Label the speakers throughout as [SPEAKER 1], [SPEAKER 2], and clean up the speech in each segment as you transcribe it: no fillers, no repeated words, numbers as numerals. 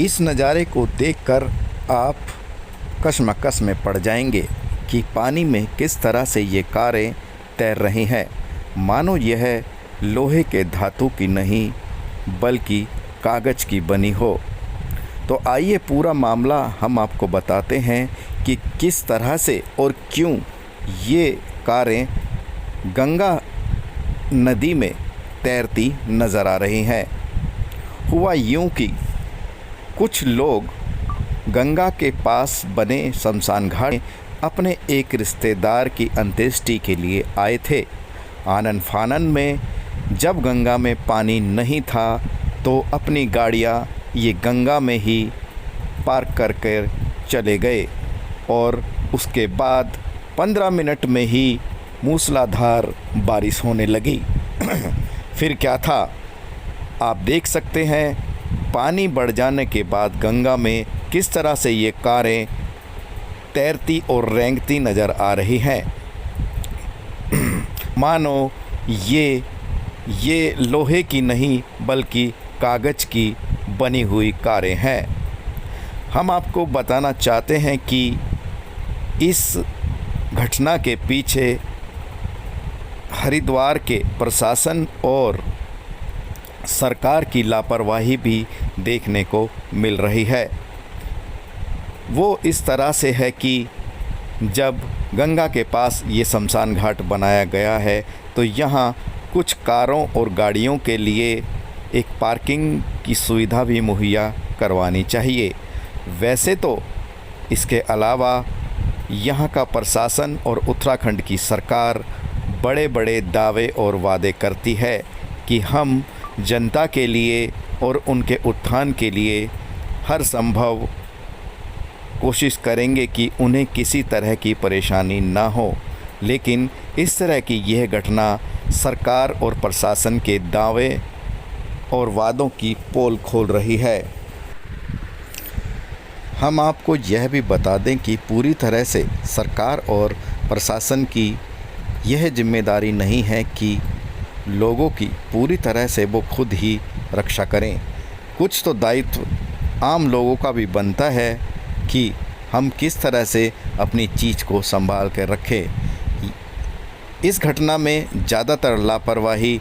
[SPEAKER 1] इस नज़ारे को देखकर आप कशमकश में पड़ जाएंगे कि पानी में किस तरह से ये कारें तैर रही हैं, मानो यह लोहे के धातु की नहीं बल्कि कागज़ की बनी हो। तो आइए पूरा मामला हम आपको बताते हैं कि किस तरह से और क्यों ये कारें गंगा नदी में तैरती नज़र आ रही हैं। हुआ यूं कि कुछ लोग गंगा के पास बने शमशान घाट में अपने एक रिश्तेदार की अंत्येष्टि के लिए आए थे। आनन फानन में जब गंगा में पानी नहीं था तो अपनी गाड़ियाँ ये गंगा में ही पार्क करके चले गए और उसके बाद 15 मिनट में ही मूसलाधार बारिश होने लगी। फिर क्या था, आप देख सकते हैं पानी बढ़ जाने के बाद गंगा में किस तरह से ये कारें तैरती और रेंगती नज़र आ रही हैं, मानो ये लोहे की नहीं बल्कि कागज़ की बनी हुई कारें हैं। हम आपको बताना चाहते हैं कि इस घटना के पीछे हरिद्वार के प्रशासन और सरकार की लापरवाही भी देखने को मिल रही है। वो इस तरह से है कि जब गंगा के पास ये शमशान घाट बनाया गया है तो यहाँ कुछ कारों और गाड़ियों के लिए एक पार्किंग की सुविधा भी मुहैया करवानी चाहिए। वैसे तो इसके अलावा यहाँ का प्रशासन और उत्तराखंड की सरकार बड़े बड़े दावे और वादे करती है कि हम जनता के लिए और उनके उत्थान के लिए हर संभव कोशिश करेंगे कि उन्हें किसी तरह की परेशानी ना हो, लेकिन इस तरह की यह घटना सरकार और प्रशासन के दावे और वादों की पोल खोल रही है। हम आपको यह भी बता दें कि पूरी तरह से सरकार और प्रशासन की यह जिम्मेदारी नहीं है कि लोगों की पूरी तरह से वो खुद ही रक्षा करें। कुछ तो दायित्व आम लोगों का भी बनता है कि हम किस तरह से अपनी चीज़ को संभाल कर रखें। इस घटना में ज़्यादातर लापरवाही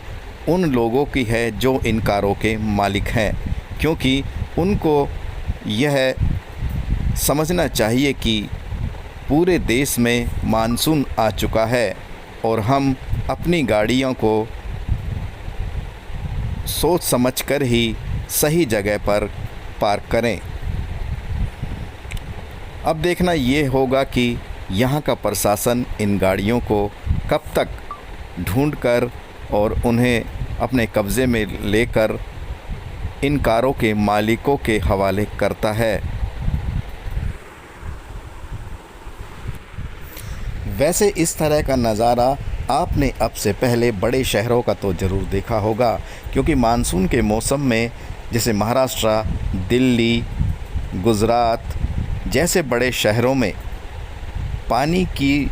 [SPEAKER 1] उन लोगों की है जो इन कारों के मालिक हैं, क्योंकि उनको यह समझना चाहिए कि पूरे देश में मानसून आ चुका है और हम अपनी गाड़ियों को सोच समझकर ही सही जगह पर पार्क करें। अब देखना ये होगा कि यहाँ का प्रशासन इन गाड़ियों को कब तक ढूंढकर और उन्हें अपने कब्ज़े में लेकर इन कारों के मालिकों के हवाले करता है। वैसे इस तरह का नज़ारा आपने अब से पहले बड़े शहरों का तो ज़रूर देखा होगा, क्योंकि मानसून के मौसम में जैसे महाराष्ट्र, दिल्ली, गुजरात जैसे बड़े शहरों में पानी की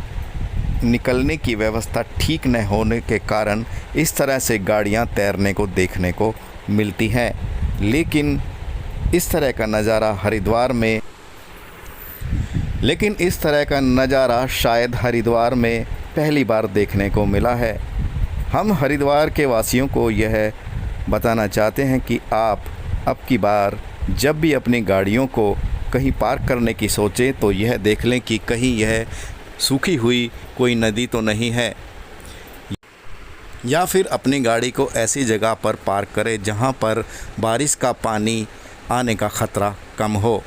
[SPEAKER 1] निकलने की व्यवस्था ठीक न होने के कारण इस तरह से गाड़ियां तैरने को देखने को मिलती हैं। लेकिन इस तरह का नज़ारा शायद हरिद्वार में पहली बार देखने को मिला है। हम हरिद्वार के वासियों को यह बताना चाहते हैं कि आप अब की बार जब भी अपनी गाड़ियों को कहीं पार्क करने की सोचें तो यह देख लें कि कहीं यह सूखी हुई कोई नदी तो नहीं है, या फिर अपनी गाड़ी को ऐसी जगह पर पार्क करें जहां पर बारिश का पानी आने का ख़तरा कम हो।